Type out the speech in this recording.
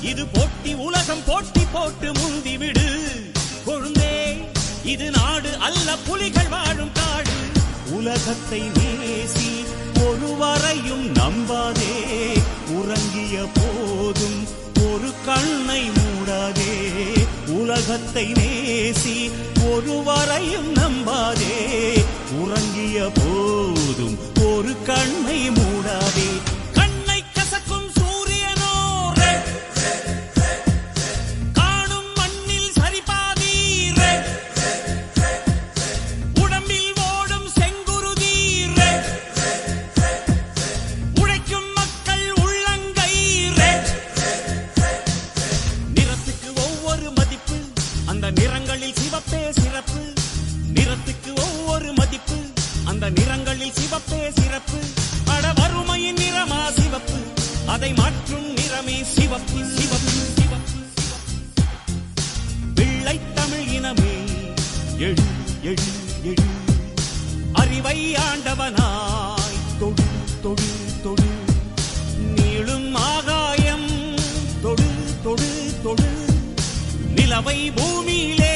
இது போட்டி உலகம் போட்டி போட்டு முந்திவிடு கொழுந்தே. இது நாடு அல்ல புலிகள் வாழும் காடு. உலகத்தை நேசி ஒருவரையும் நம்பாதே. உறங்கிய போதும் ஒரு கண்ணை மூடாதே. உலகத்தை நேசி ஒருவரையும் நம்பாதே. உறங்கிய போதும் ஒரு கண்ணை மூடாதே. கண்ணை கசக்கும் சூரியனோ காணும் மண்ணில் சரிபாதி. உடம்பில் ஓடும் செங்குருதி. உழைக்கும் மக்கள் உள்ளங்கை. நிறத்துக்கு ஒவ்வொரு மதிப்பு, அந்த நிறங்களில் சிவப்பே சிறப்பு. நிறத்துக்கு ஒவ்வொரு மதிப்பு, அந்த நிறங்களில் சிவப்பே சிறப்பு. அட வறுமையின் நிறமா சிவப்பு, அதை மாற்றும் நிறமே சிவப்பு. சிவப்பு சிவப்பு வெள்ளை தமிழ் இனமே எழு எழு எழு. அறிவை ஆண்டவனாய் தொடு தொடு தொடு. நீளும் ஆகாயம் தொடு தொடு தொடு. நிலவை பூமியிலே